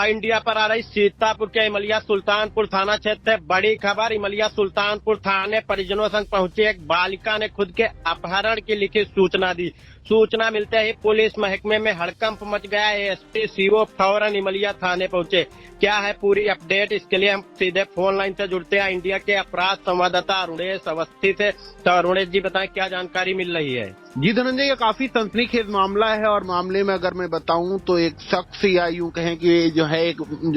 India पर आ रही सीतापुर के इमलिया सुल्तानपुर थाना क्षेत्र से बड़ी खबर। इमलिया सुल्तानपुर थाने परिजनों संग पहुंची एक बालिका ने खुद के अपहरण की लिखित सूचना दी। सूचना मिलते ही पुलिस महकमे में हड़कंप मच गया। एएसपी सीओ फौरन इमलिया थाने पहुंचे। क्या है पूरी अपडेट, इसके लिए हम सीधे फोन लाइन से जुड़ते हैं इंडिया के अपराध संवाददाता अरुणेश अवस्थी से। तो अरुणेश जी बताएं क्या जानकारी मिल रही है। जी धनंजय, ये काफी सनसनीखेज मामला है और मामले में अगर मैं बताऊं तो एक शख्स या यूं कहें कि जो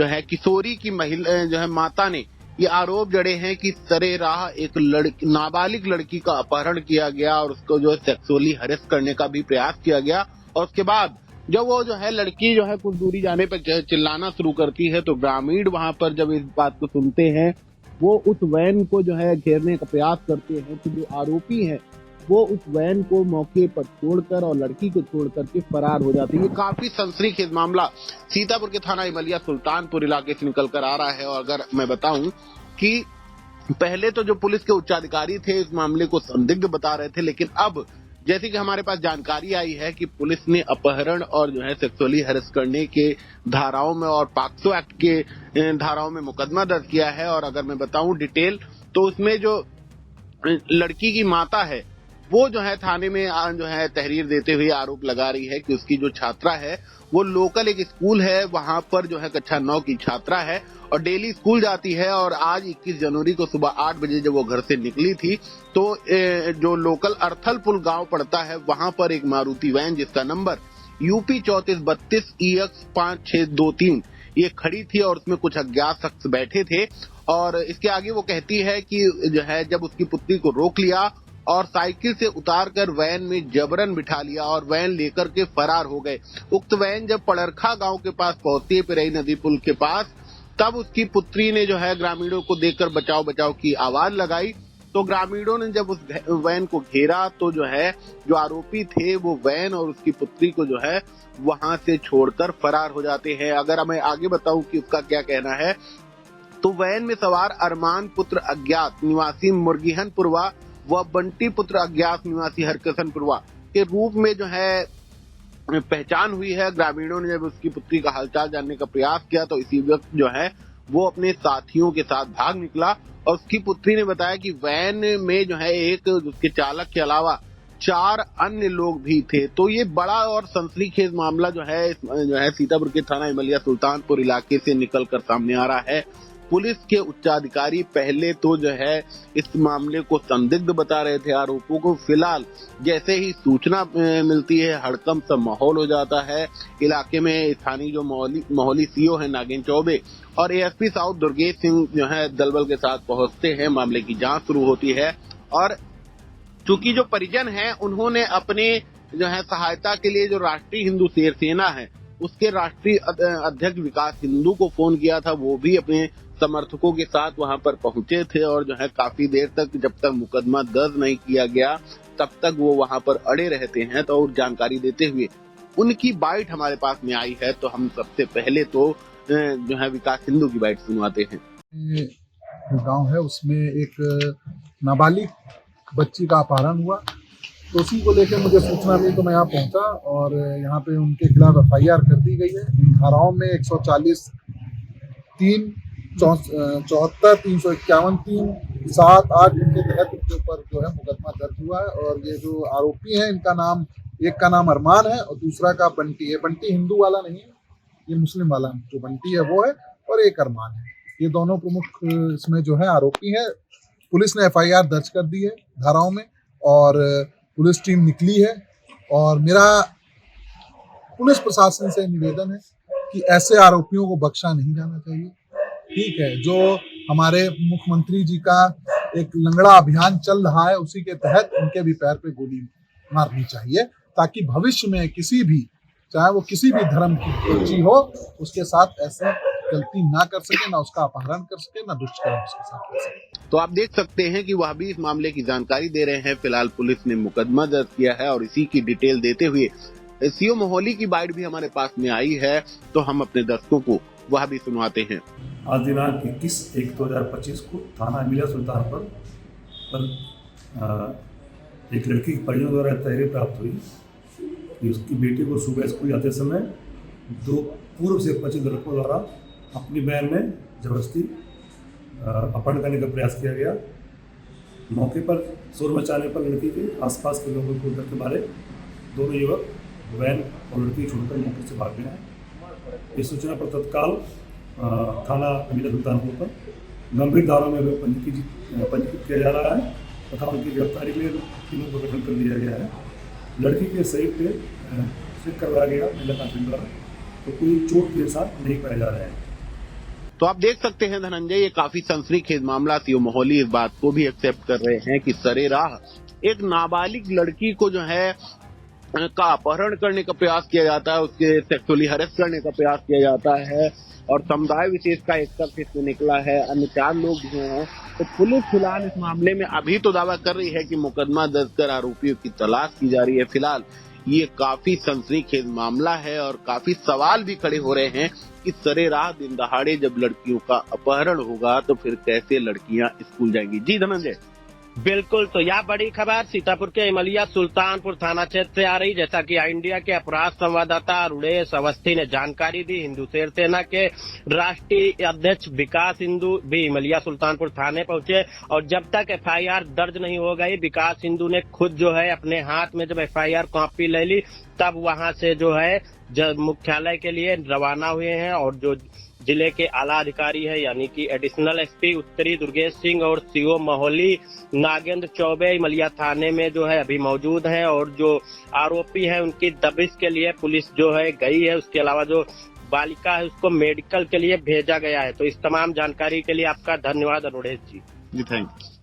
है किशोरी की महिला जो है माता ने ये आरोप जड़े हैं कि सरेराह एक नाबालिग लड़की का अपहरण किया गया और उसको जो है सेक्सुअली हरेस करने का भी प्रयास किया गया। और उसके बाद जब वो जो है लड़की जो है कुछ दूरी जाने पर चिल्लाना शुरू करती है तो ग्रामीण वहां पर जब इस बात को सुनते हैं वो उस वैन को जो है घेरने का प्रयास करते हैं। तो जो आरोपी है वो उस वैन को मौके पर छोड़कर और लड़की को छोड़कर के फरार हो जाती है। ये काफी सनसनीखेज मामला सीतापुर के थाना इमलिया सुल्तानपुर इलाके से निकल कर आ रहा है। और अगर मैं बताऊं कि पहले तो जो पुलिस के उच्चाधिकारी थे इस मामले को संदिग्ध बता रहे थे, लेकिन अब जैसे कि हमारे पास जानकारी आई है कि पुलिस ने अपहरण और जो है सेक्सुअली हरेस करने के धाराओं में और पॉक्सो एक्ट के धाराओं में मुकदमा दर्ज किया है। और अगर मैं बताऊं डिटेल तो उसमें जो लड़की की माता है वो जो है थाने में जो है तहरीर देते हुए आरोप लगा रही है कि उसकी जो छात्रा है वो लोकल एक स्कूल है वहां पर जो है कक्षा 9 की छात्रा है और डेली स्कूल जाती है। और आज 21 जनवरी को सुबह 8 बजे जब वो घर से निकली थी तो जो लोकल अर्थलपुर गांव पड़ता है वहां पर एक मारुति वैन जिसका नंबर यूपी 3432 EX 5623 ये खड़ी थी और उसमें कुछ अज्ञात शख्स बैठे थे। और इसके आगे वो कहती है कि जो है जब उसकी पुत्री को रोक लिया और साइकिल से उतारकर वैन में जबरन बिठा लिया और वैन लेकर के फरार हो गए। उक्त वैन जब पड़रखा गांव के पास पहुंचती है पिरई नदी पुल के पास, तब उसकी पुत्री ने जो है ग्रामीणों को देखकर बचाओ बचाओ की आवाज लगाई। तो ग्रामीणों ने जब उस वैन को घेरा तो जो है जो आरोपी थे वो वैन और उसकी पुत्री को जो है वहां से छोड़कर फरार हो जाते हैं। अगर मैं आगे बताऊं कि उसका क्या कहना है तो वैन में सवार अरमान पुत्र अज्ञात निवासी मुर्गिहनपुरवा व बंटी पुत्र अज्ञात निवासी हरकिशनपुरवा के रूप में जो है पहचान हुई है। ग्रामीणों ने जब उसकी पुत्री का हालचाल जानने का प्रयास किया तो इसी वक्त जो है वो अपने साथियों के साथ भाग निकला। और उसकी पुत्री ने बताया कि वैन में जो है एक उसके चालक के अलावा 4 अन्य लोग भी थे। तो ये बड़ा और सनसनीखेज मामला जो है सीतापुर के थाना इमलिया सुल्तानपुर इलाके से निकल कर सामने आ रहा है। पुलिस के उच्चाधिकारी पहले तो जो है इस मामले को संदिग्ध बता रहे थे आरोपों को। फिलहाल जैसे ही सूचना मिलती है हड़कंप सा माहौल हो जाता है इलाके में। स्थानीय जो मोहली सीओ है नागिन चौबे और एएसपी साउथ दुर्गेश सिंह जो है दलबल के साथ पहुंचते हैं। मामले की जांच शुरू होती है और चूंकि जो परिजन हैं उन्होंने अपने जो है सहायता के लिए जो राष्ट्रीय हिंदू शेर सेना है उसके राष्ट्रीय अध्यक्ष विकास हिंदू को फोन किया था। वो भी अपने समर्थकों के साथ वहां पर पहुंचे थे और जो है काफी देर तक जब तक मुकदमा दर्ज नहीं किया गया तब तक वो वहां पर अड़े रहते हैं। तो और जानकारी देते हुए उनकी बाइट हमारे पास में आई है तो हम सबसे पहले तो जो है विकास हिंदू की बाइट सुनवाते हैं। गांव है उसमें एक नाबालिग बच्ची का अपहरण हुआ तो उसी को लेकर मुझे सूचना मिली तो मैं यहाँ पहुंचा और यहाँ पे उनके खिलाफ FIR कर दी गई है। इन धाराओं में 140 3 74 351 3 7 8 इनके तहत इनके ऊपर जो है मुकदमा दर्ज हुआ है। और ये जो आरोपी है इनका नाम एक का नाम अरमान है और दूसरा का बंटी है। बंटी हिंदू वाला नहीं है, ये मुस्लिम वाला जो बंटी है वो है और एक अरमान है। ये दोनों प्रमुख इसमें जो है आरोपी है। पुलिस ने FIR दर्ज कर दी है धाराओं में और पुलिस टीम निकली है। और मेरा पुलिस प्रशासन से निवेदन है कि ऐसे आरोपियों को बख्शा नहीं जाना चाहिए। ठीक है, जो हमारे मुख्यमंत्री जी का एक लंगड़ा अभियान चल रहा है उसी के तहत उनके भी पैर पे गोली मारनी चाहिए ताकि भविष्य में किसी भी चाहे वो किसी भी धर्म की बच्ची हो उसके साथ ऐसे गलती ना कर सके, ना उसका अपहरण कर सके, ना दुष्कर्म उसके साथ कर सके। तो आप देख सकते हैं कि वह भी इस मामले की जानकारी दे रहे हैं। फिलहाल पुलिस ने मुकदमा दर्ज किया है और इसी की डिटेल देते हुए सीओ मोहली की बाइट भी हमारे पास में आई है तो हम अपने दर्शकों को वह भी सुनवाते हैं। आज दिनांक 21/1/2025 को थाना इमलिया सुल्तानपुर पर एक लड़की के परिजनों द्वारा तहरीर प्राप्त हुई कि उसकी बेटी को सुबह स्कूल जाते समय दो पूर्व से परिचित लड़कों द्वारा अपनी बहन में जबरदस्ती अपहरण करने का प्रयास किया गया। मौके पर शोर मचाने पर लड़की के आसपास के लोगों को डर के मारे दोनों युवक वैन और लड़की छोड़कर मौके से भाग गए हैं। इस सूचना पर तत्काल थाना अमीरा सुल्तानपुर पर गंभीर धाराओं में पंजीकृत किया जा रहा है तथा उनकी गिरफ्तारी के लिए टीमों को गठन कर दिया गया है। लड़की के शरीर पे चेक करवाया गया महिला कांस्टेबल द्वारा, तो कोई चोट के साथ नहीं पाया जा रहा है। तो आप देख सकते हैं धनंजय, ये काफी सनसनीखेज मामला। सीओ मोहाली इस बात को भी एक्सेप्ट कर रहे हैं कि सरेराह एक नाबालिग लड़की को जो है का अपहरण करने का प्रयास किया जाता है, उसके सेक्सुअली हरेस करने का प्रयास किया जाता है और समुदाय विशेष का एक शख्स इसमें निकला है, अन्य 4 लोग जो हैं। तो पुलिस फिलहाल इस मामले में अभी तो दावा कर रही है कि मुकदमा दर्ज कर आरोपियों की तलाश की जा रही है। फिलहाल ये काफी सनसनीखेज मामला है और काफी सवाल भी खड़े हो रहे हैं कि सरेराह दिन दहाड़े जब लड़कियों का अपहरण होगा तो फिर कैसे लड़कियां स्कूल जाएंगी। जी धनंजय। बिल्कुल, तो यह बड़ी खबर सीतापुर के इमलिया सुल्तानपुर थाना क्षेत्र से आ रही। जैसा कि इंडिया के अपराध संवाददाता रुड़ेश अवस्थी ने जानकारी दी, हिंदू शेर सेना के राष्ट्रीय अध्यक्ष विकास हिंदू भी इमलिया सुल्तानपुर थाने पहुंचे और जब तक एफआईआर दर्ज नहीं हो गई, विकास हिंदू ने खुद जो है अपने हाथ में जब एफआईआर कॉपी ले ली तब वहां से जो है मुख्यालय के लिए रवाना हुए हैं और जो जिले के आला अधिकारी है यानी कि एडिशनल एसपी उत्तरी दुर्गेश सिंह और सीओ मोहाली नागेंद्र चौबे इमलिया थाने में जो है अभी मौजूद हैं और जो आरोपी है उनकी दबिश के लिए पुलिस जो है गई है। उसके अलावा जो बालिका है उसको मेडिकल के लिए भेजा गया है। तो इस तमाम जानकारी के लिए आपका धन्यवाद अरुणेश जी। Thank you.